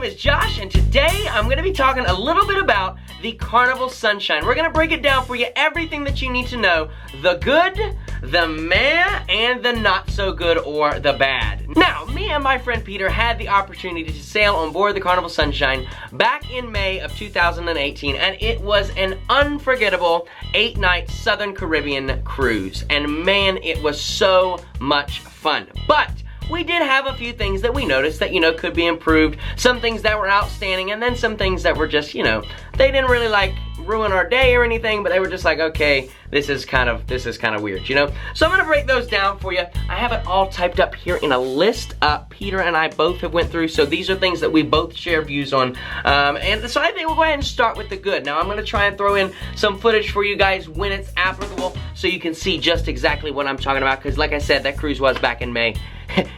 name is Josh, and today I'm going to be talking a little bit about the Carnival Sunshine. We're going to break it down for you, everything that you need to know, the good, the meh, and the not so good or the bad. Now, me and my friend Peter had the opportunity to sail on board the Carnival Sunshine back in May of 2018, and it was an unforgettable 8-night Southern Caribbean cruise. And man, it was so much fun. But we did have a few things that we noticed that, could be improved. Some things that were outstanding, and then some things that were just, they didn't really ruin our day or anything, but they were just like, okay, this is kind of weird, So I'm gonna break those down for you. I have it all typed up here in a list. Peter and I both have went through, so these are things that we both share views on. And so I think we'll go ahead and start with the good. Now I'm gonna try and throw in some footage for you guys when it's applicable, so you can see just exactly what I'm talking about, because like I said, that cruise was back in May.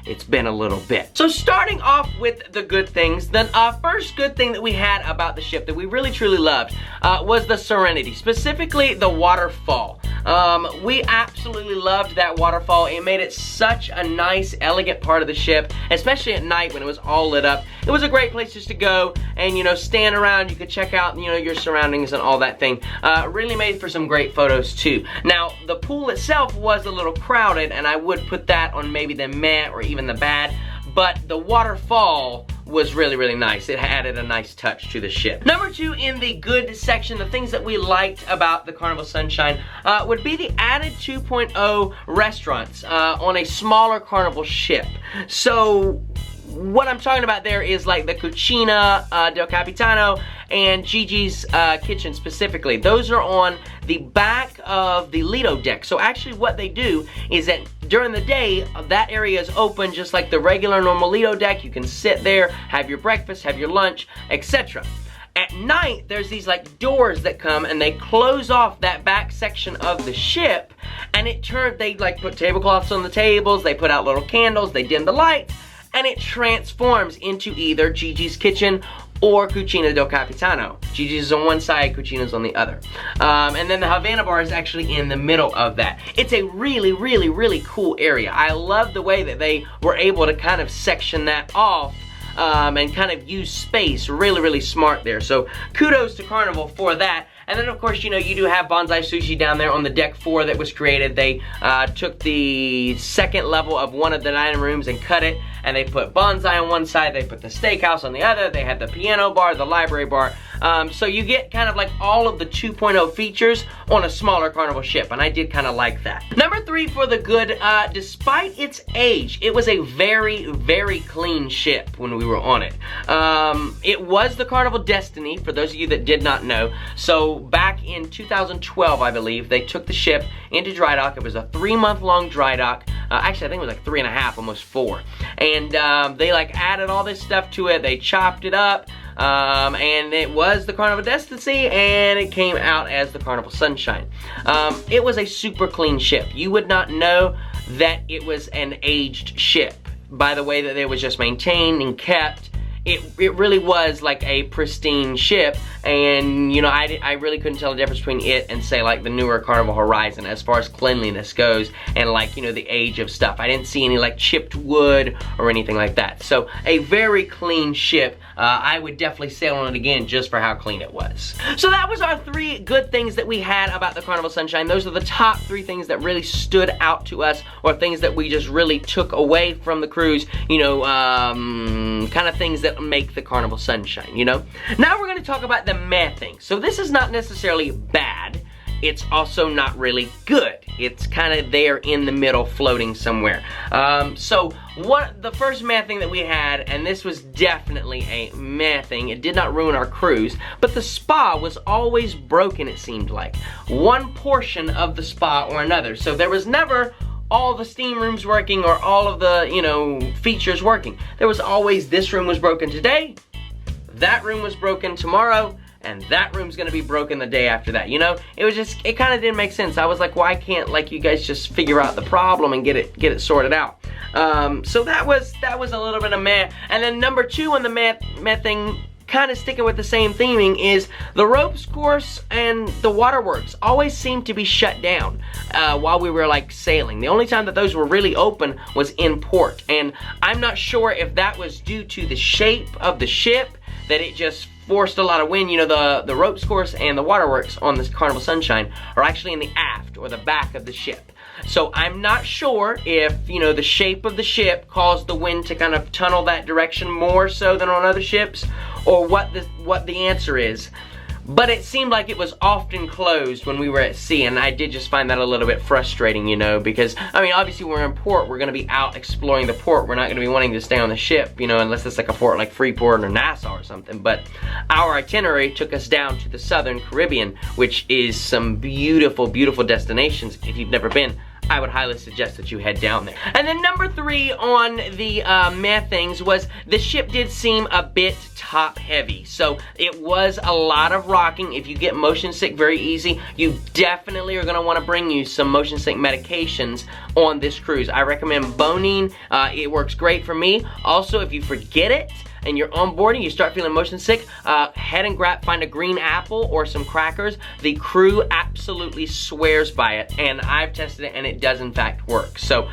It's been a little bit. So starting off with the good things, the first good thing that we had about the ship that we really truly loved was the Serenity, specifically the waterfall. We absolutely loved that waterfall. It made it such a nice, elegant part of the ship, especially at night when it was all lit up. It was a great place just to go and, stand around. You could check out, your surroundings and all that thing. Really made for some great photos too. Now, the pool itself was a little crowded, and I would put that on maybe the meh or even the bad, but the waterfall was really, really nice. It added a nice touch to the ship. Number two in the good section, the things that we liked about the Carnival Sunshine would be the added 2.0 restaurants on a smaller Carnival ship. So what I'm talking about there is like the Cucina del Capitano and Gigi's kitchen specifically. Those are on the back of the Lido deck. So actually what they do is that during the day, that area is open just like the regular normal Lido deck. You can sit there, have your breakfast, have your lunch, etc. At night, there's these like doors that come and they close off that back section of the ship, and they like put tablecloths on the tables, they put out little candles, they dim the lights, and it transforms into either Gigi's kitchen or Cucina del Capitano. Gigi's is on one side, Cucina's on the other. And then the Havana bar is actually in the middle of that. It's a really, really, really cool area. I love the way that they were able to kind of section that off and kind of use space. Really, really smart there. So kudos to Carnival for that. And then, of course, you do have bonsai sushi down there on the deck 4 that was created. They took the second level of one of the dining rooms and cut it, and they put bonsai on one side, they put the steakhouse on the other, they had the piano bar, the library bar. So you get kind of like all of the 2.0 features on a smaller Carnival ship, and I did kind of like that. Number 3 for the good, despite its age, it was a very, very clean ship when we were on it. It was the Carnival Destiny, for those of you that did not know. So back in 2012, I believe, they took the ship into dry dock. It was a 3-month-long dry dock. Actually, I think it was like 3.5, almost 4. And they added all this stuff to it. They chopped it up. And it was the Carnival Destiny, and it came out as the Carnival Sunshine. It was a super clean ship. You would not know that it was an aged ship by the way that it was just maintained and kept. It really was like a pristine ship, and I really couldn't tell the difference between it and say like the newer Carnival Horizon as far as cleanliness goes and the age of stuff. I didn't see any like chipped wood or anything like that. So a very clean ship. I would definitely sail on it again just for how clean it was. So that was our 3 good things that we had about the Carnival Sunshine. Those are the top 3 things that really stood out to us, or things that we just really took away from the cruise, kind of things that make the Carnival Sunshine, Now we're going to talk about the meh thing. So this is not necessarily bad. It's also not really good. It's kind of there in the middle, floating somewhere. So the first meh thing that we had, and this was definitely a meh thing, it did not ruin our cruise, but the spa was always broken, it seemed like. One portion of the spa or another. So there was never all the steam rooms working or all of the, features working. There was always, this room was broken today, that room was broken tomorrow, and that room's gonna be broken the day after that, it kind of didn't make sense. I was like, why can't you guys just figure out the problem and get it sorted out? So that was a little bit of meh. And then number 2 on the meh thing kind of sticking with the same theming, is the ropes course and the waterworks always seemed to be shut down while we were like sailing. The only time that those were really open was in port, and I'm not sure if that was due to the shape of the ship, that it just forced a lot of wind. You know, the ropes course and the waterworks on this Carnival Sunshine are actually in the aft or the back of the ship. So I'm not sure if, you know, the shape of the ship caused the wind to kind of tunnel that direction more so than on other ships, or what the answer is. But it seemed like it was often closed when we were at sea, and I did just find that a little bit frustrating, you know, because, I mean, obviously we're in port, we're going to be out exploring the port, we're not going to be wanting to stay on the ship, you know, unless it's like a port like Freeport or Nassau or something. But our itinerary took us down to the Southern Caribbean, which is some beautiful, beautiful destinations. If you've never been, I would highly suggest that you head down there. And then number 3 on the meh things was the ship did seem a bit top heavy. So it was a lot of rocking. If you get motion sick very easy, you definitely are gonna wanna bring you some motion sick medications on this cruise. I recommend Bonine. It works great for me. Also, if you forget it, and you're on board and you start feeling motion sick, head and find a green apple or some crackers. The crew absolutely swears by it, and I've tested it and it does in fact work. So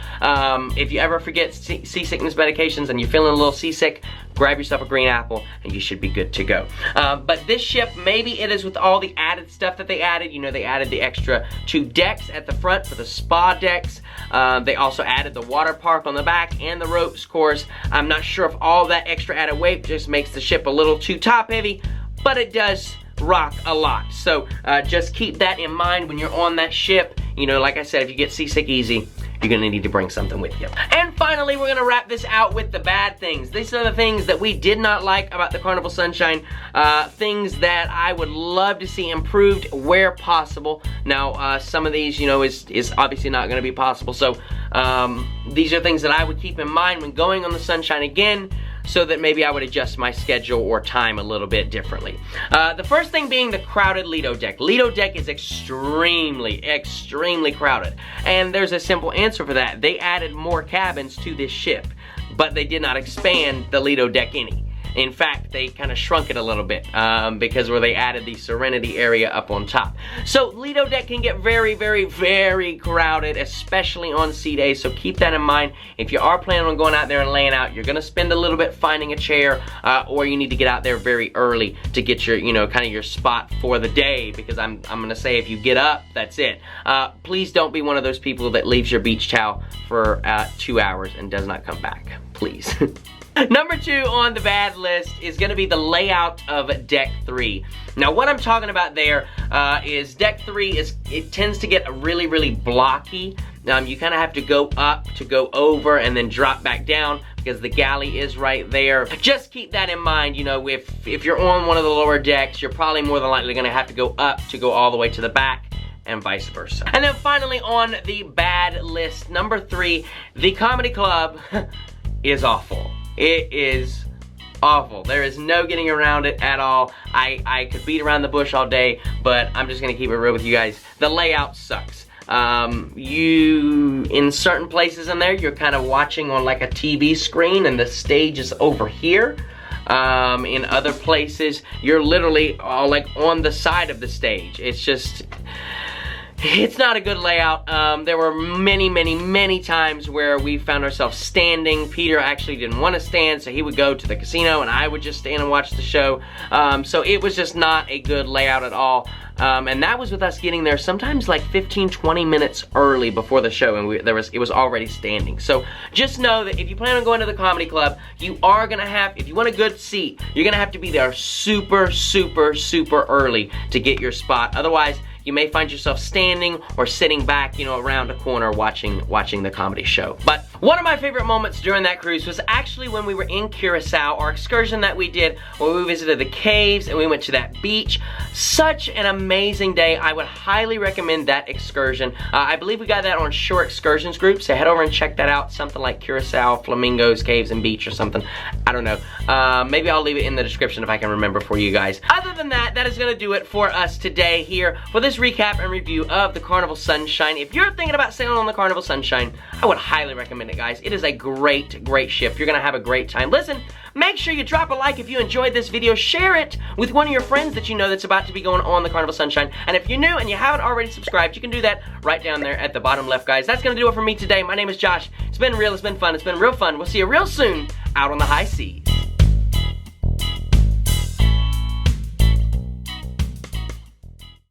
if you ever forget seasickness medications and you're feeling a little seasick, grab yourself a green apple and you should be good to go. But this ship, maybe it is with all the added stuff that they added. You know, they added the extra 2 decks at the front for the spa decks. They also added the water park on the back and the ropes course. I'm not sure if all that extra added weight just makes the ship a little too top heavy, but it does rock a lot. So just keep that in mind when you're on that ship. You know, like I said, if you get seasick easy, you're gonna need to bring something with you. And finally, we're gonna wrap this out with the bad things. These are the things that we did not like about the Carnival Sunshine, things that I would love to see improved where possible. Now, some of these, you know, is obviously not gonna be possible. So these are things that I would keep in mind when going on the Sunshine again, so that maybe I would adjust my schedule or time a little bit differently. The first thing being the crowded Lido deck. Lido deck is extremely, extremely crowded. And there's a simple answer for that. They added more cabins to this ship, but they did not expand the Lido deck any. In fact, they kind of shrunk it a little bit because where they added the Serenity area up on top. So Lido deck can get very, very, very crowded, especially on sea days. So keep that in mind. If you are planning on going out there and laying out, you're gonna spend a little bit finding a chair, or you need to get out there very early to get your, you know, kind of your spot for the day. Because I'm gonna say, if you get up, that's it. Please don't be one of those people that leaves your beach towel for 2 hours and does not come back. Please. Number 2 on the bad list is going to be the layout of Deck 3. Now, what I'm talking about there is Deck 3 it tends to get really, really blocky. You kind of have to go up to go over and then drop back down because the galley is right there. Just keep that in mind. You know, if you're on one of the lower decks, you're probably more than likely going to have to go up to go all the way to the back, and vice versa. And then finally on the bad list, number 3, the comedy club is awful. It is awful. There is no getting around it at all. I could beat around the bush all day, but I'm just gonna keep it real with you guys. The layout sucks. In certain places in there, you're kind of watching on like a TV screen and the stage is over here. In other places, you're literally like on the side of the stage. It's not a good layout. There were many, many, many times where we found ourselves standing. Peter actually didn't want to stand, so he would go to the casino and I would just stand and watch the show. So it was just not a good layout at all. And that was with us getting there sometimes like 15-20 minutes early before the show, and it was already standing. So just know that if you plan on going to the comedy club, you are gonna have, if you want a good seat, you're gonna have to be there super, super, super early to get your spot. Otherwise, you may find yourself standing or sitting back, you know, around a corner watching the comedy show. But one of my favorite moments during that cruise was actually when we were in Curacao, our excursion that we did, where we visited the caves and we went to that beach. Such an amazing day. I would highly recommend that excursion. I believe we got that on Shore Excursions group, so head over and check that out. Something like Curacao, Flamingos, Caves, and Beach or something. I don't know. Maybe I'll leave it in the description if I can remember for you guys. Other than that, that is going to do it for us today here for this recap and review of the Carnival Sunshine. If you're thinking about sailing on the Carnival Sunshine, I would highly recommend recommend it, guys. It is a great, great ship. You're gonna have a great time. Listen, make sure you drop a like if you enjoyed this video. Share it with one of your friends that you know that's about to be going on the Carnival Sunshine. And if you're new and you haven't already subscribed, you can do that right down there at the bottom left, guys. That's gonna do it for me today. My name is Josh. It's been real, it's been fun, it's been real fun. We'll see you real soon out on the high seas.